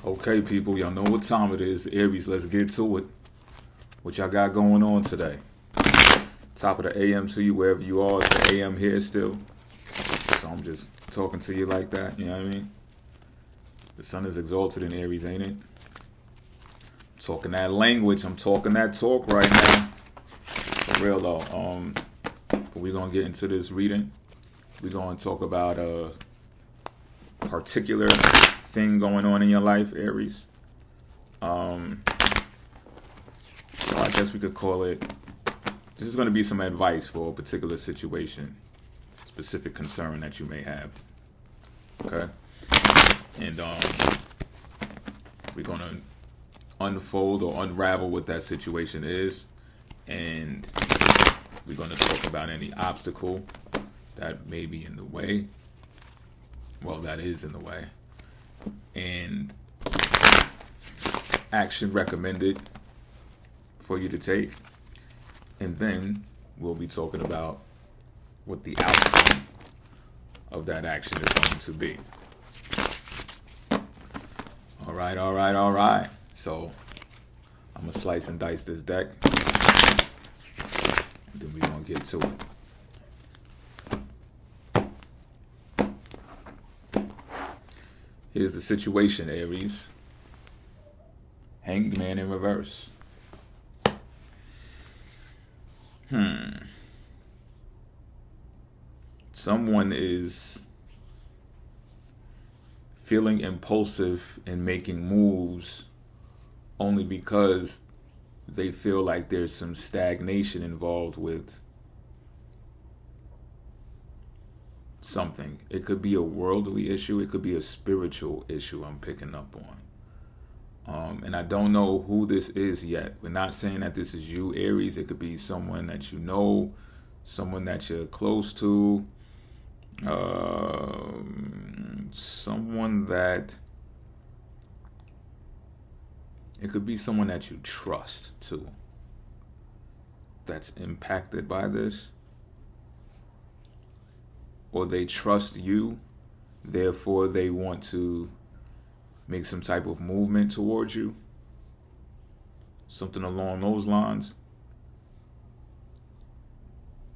Okay, people, y'all know what time it is. Aries, let's get to it. What y'all got going on today? Top of the AM to you, wherever you are. It's the AM here still. So I'm just talking to you like that, you know what I mean? The sun is exalted in Aries, ain't it? I'm talking that language. I'm talking that talk right now. For real though. But we're going to get into this reading. We're going to talk about a particular thing going on in your life, Aries. So I guess we could call it, this is going to be some advice for a particular situation, specific concern that you may have. Okay? And we're going to unfold or unravel what that situation is. And we're going to talk about any obstacle that may be in the way. Well, that is in the way. And action recommended for you to take. And then we'll be talking about what the outcome of that action is going to be. All right. So I'm going to slice and dice this deck. And then we're going to get to it. Here's the situation, Aries. Hanged Man in reverse. Someone is feeling impulsive and making moves only because they feel like there's some stagnation involved with something. It could be a worldly issue. It could be a spiritual issue I'm picking up on. And I don't know who this is yet. We're not saying that this is you, Aries. It could be someone that you know, someone that you're close to, someone that, it could be someone that you trust too, that's impacted by this. Or they trust you, therefore they want to make some type of movement towards you. Something along those lines.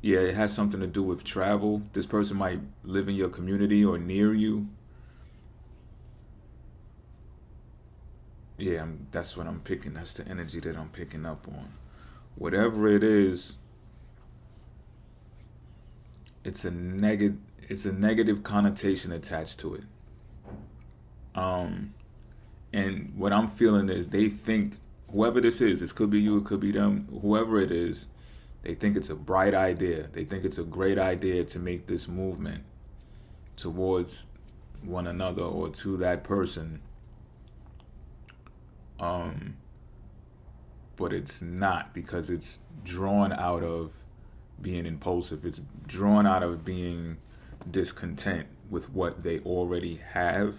Yeah, it has something to do with travel. This person might live in your community or near you. Yeah, that's what I'm picking. That's the energy that I'm picking up on. Whatever it is, it's a negative connotation attached to it. And what I'm feeling is they think, whoever this is, this could be you, it could be them, whoever it is, they think it's a bright idea. They think it's a great idea to make this movement towards one another or to that person. But it's not, because it's drawn out of being impulsive. It's drawn out of being discontent with what they already have.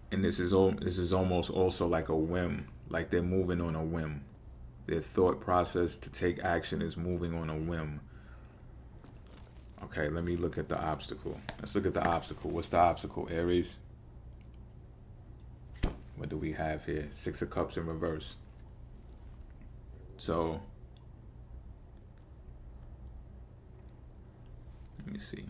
And this is almost also like a whim, like they're moving on a whim. Their thought process to take action is moving on a whim. Okay, let me look at the obstacle. Let's look at the obstacle. What's the obstacle, Aries? What do we have here? 6 of Cups in reverse. So, let me see.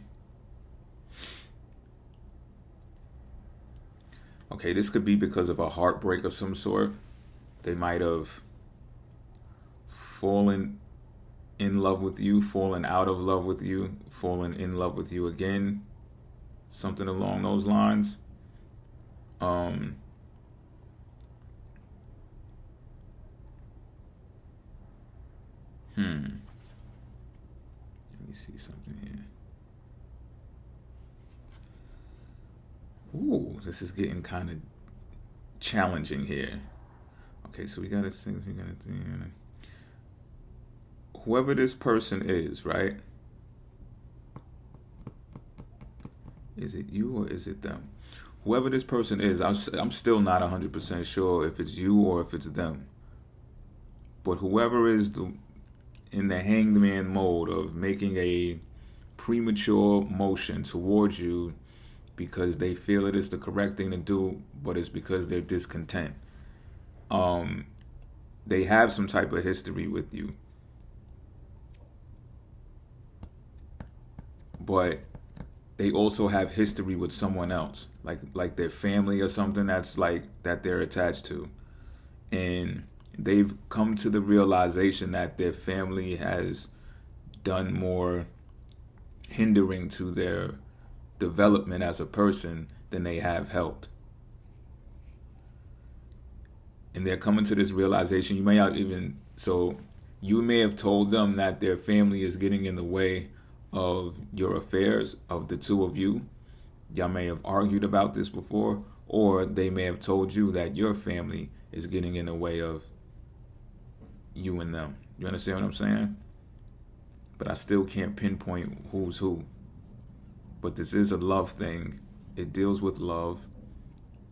Okay, this could be because of a heartbreak of some sort. They might have fallen in love with you, fallen out of love with you, fallen in love with you again. Something along those lines. Let me see something here. Ooh, this is getting kind of challenging here. Okay, so we got to think. Whoever this person is, right? Is it you or is it them? Whoever this person is, I'm still not 100% sure if it's you or if it's them. But whoever is in the hanged man mode of making a premature motion towards you because they feel it is the correct thing to do, but it's because they're discontent. They have some type of history with you, but they also have history with someone else, like their family or something that's like that they're attached to, and they've come to the realization that their family has done more hindering to their development as a person than they have helped. And they're coming to this realization. You may not even, so you may have told them that their family is getting in the way of your affairs, of the two of you. Y'all may have argued about this before, or they may have told you that your family is getting in the way of you and them. You understand what I'm saying? But I still can't pinpoint who's who. But this is a love thing. It deals with love.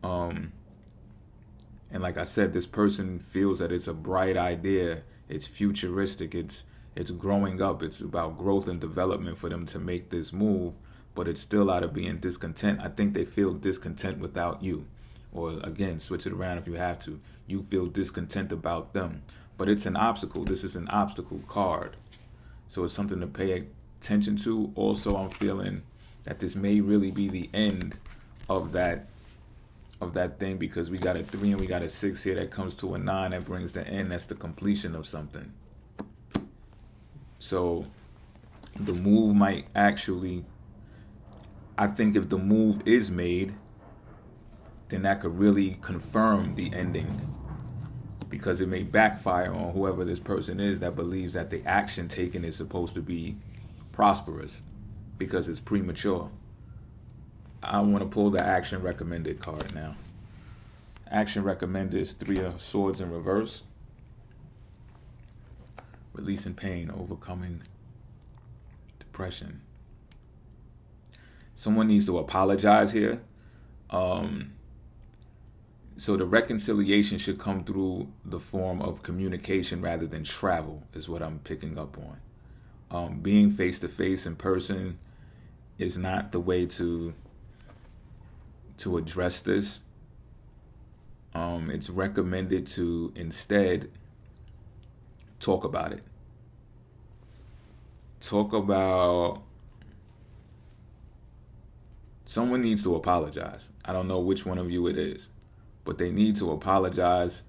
And like I said, this person feels that it's a bright idea. It's futuristic. It's growing up. It's about growth and development for them to make this move. But it's still out of being discontent. I think they feel discontent without you. Or again, switch it around if you have to. You feel discontent about them. But it's an obstacle. This is an obstacle card. So it's something to pay attention to. Also, I'm feeling that this may really be the end of that thing, because we got a 3 and we got a 6 here that comes to a 9 that brings the end. That's the completion of something. So the move might actually, I think if the move is made, then that could really confirm the ending, because it may backfire on whoever this person is that believes that the action taken is supposed to be prosperous because it's premature. I want to pull the action recommended card now. Action recommended is 3 of Swords in reverse. Releasing pain, overcoming depression. Someone needs to apologize here. So the reconciliation should come through the form of communication rather than travel, is what I'm picking up on. Being face to face in person is not the way to address this. It's recommended to instead talk about it. Talk about, someone needs to apologize. I don't know which one of you it is, but they need to apologize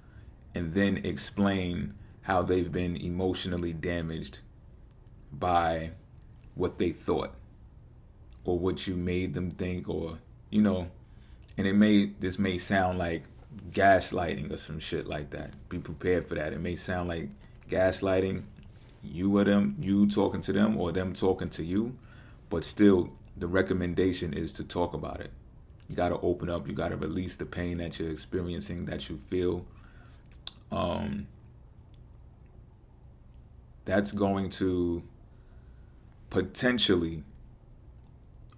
and then explain how they've been emotionally damaged by what they thought or what you made them think, or, you know, and this may sound like gaslighting or some shit like that. Be prepared for that. It may sound like gaslighting, you talking to them or them talking to you, but still the recommendation is to talk about it. You got to open up. You got to release the pain that you're experiencing, that you feel. That's going to potentially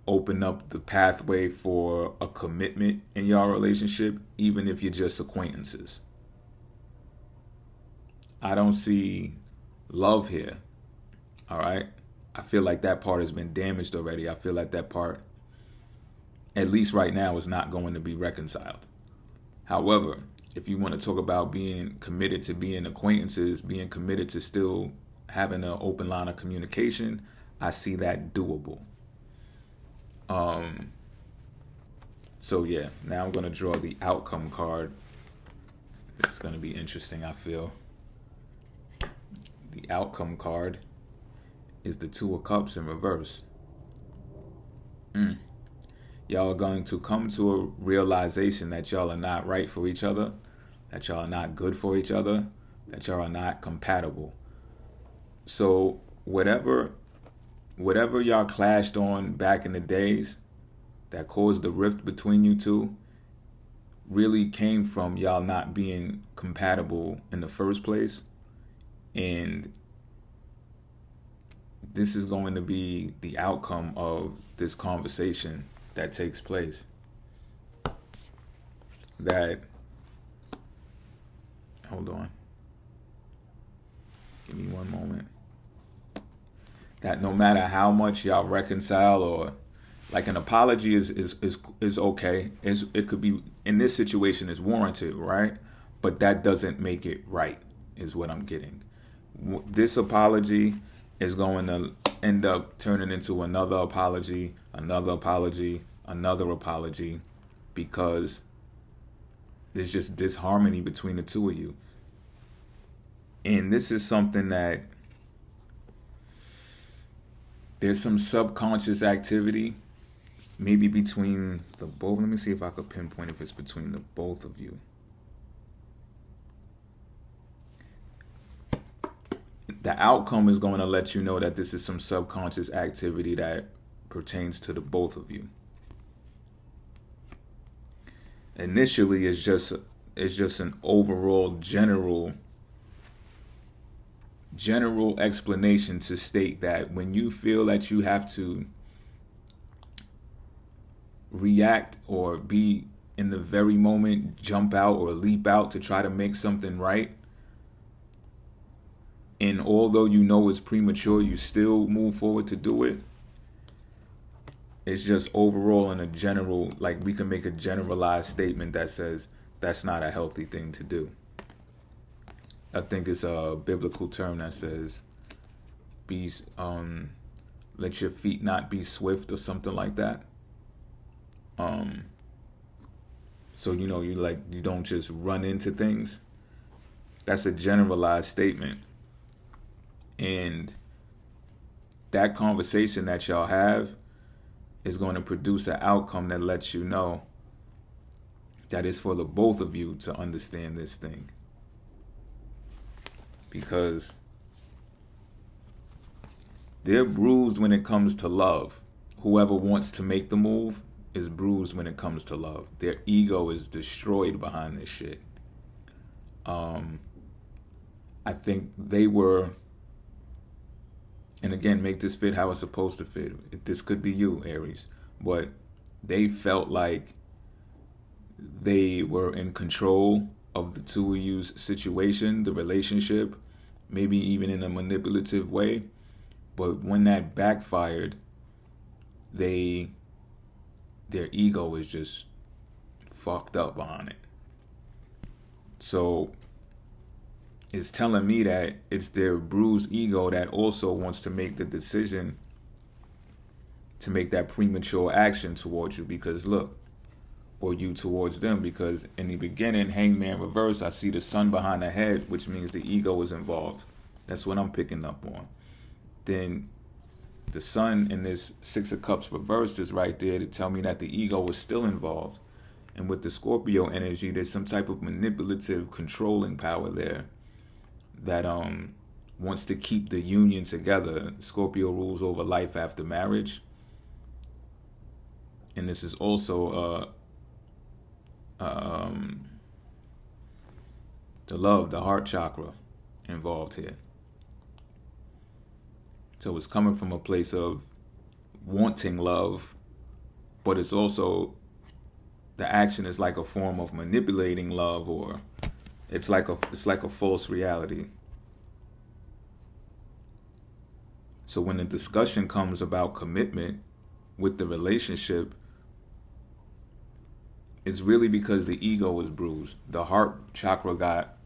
open up the pathway for a commitment in your relationship, even if you're just acquaintances. I don't see love here. All right? I feel like that part has been damaged already. I feel like that part, at least right now, is not going to be reconciled. However, if you want to talk about being committed to being acquaintances, being committed to still having an open line of communication, I see that doable. So yeah, now I'm going to draw the outcome card. This is going to be interesting, I feel. The outcome card is the 2 of Cups in reverse. Y'all are going to come to a realization that y'all are not right for each other, that y'all are not good for each other, that y'all are not compatible. So whatever y'all clashed on back in the days that caused the rift between you two really came from y'all not being compatible in the first place. And this is going to be the outcome of this conversation that takes place. Hold on. Give me one moment. That no matter how much y'all reconcile or Like an apology is okay. It could be in this situation is warranted, right? But that doesn't make it right, is what I'm getting. This apology is going to end up turning into another apology, another apology, another apology, because there's just disharmony between the two of you. And this is something that there's some subconscious activity, maybe between the both. Let me see if I could pinpoint if it's between the both of you. The outcome is going to let you know that this is some subconscious activity that pertains to the both of you. Initially, it's just an overall general explanation to state that when you feel that you have to react or be in the very moment, jump out or leap out to try to make something right, and although you know it's premature, you still move forward to do it. It's just overall in a general, like we can make a generalized statement that says that's not a healthy thing to do. I think it's a biblical term that says, let your feet not be swift or something like that. So you don't just run into things. That's a generalized statement. And that conversation that y'all have is going to produce an outcome that lets you know that it's for the both of you to understand this thing. Because they're bruised when it comes to love. Whoever wants to make the move is bruised when it comes to love. Their ego is destroyed behind this shit. I think they were, and again, make this fit how it's supposed to fit. This could be you, Aries, but they felt like they were in control of the two of you's situation, the relationship, maybe even in a manipulative way. But when that backfired, their ego is just fucked up behind it. So it's telling me that it's their bruised ego that also wants to make the decision to make that premature action towards you, because look, or you towards them, because in the beginning, Hangman reverse, I see the sun behind the head, which means the ego is involved. That's what I'm picking up on. Then the sun in this Six of Cups reverse is right there to tell me that the ego is still involved. And with the Scorpio energy, there's some type of manipulative, controlling power there that wants to keep the union together. Scorpio rules over life after marriage. And this is also the love, the heart chakra involved here. So it's coming from a place of wanting love, but it's also, the action is like a form of manipulating love, or it's like a false reality. So when the discussion comes about commitment with the relationship, it's really because the ego was bruised. The heart chakra got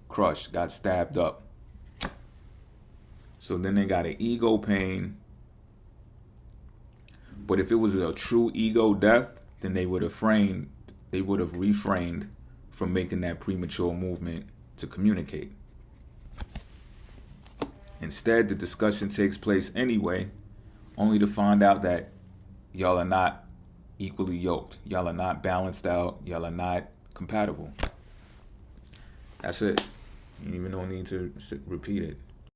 crushed, got stabbed up. So then they got an ego pain. But if it was a true ego death, then they would have refrained from making that premature movement to communicate. Instead, the discussion takes place anyway, only to find out that y'all are not equally yoked. Y'all are not balanced out. Y'all are not compatible. That's it. You even don't need to repeat it.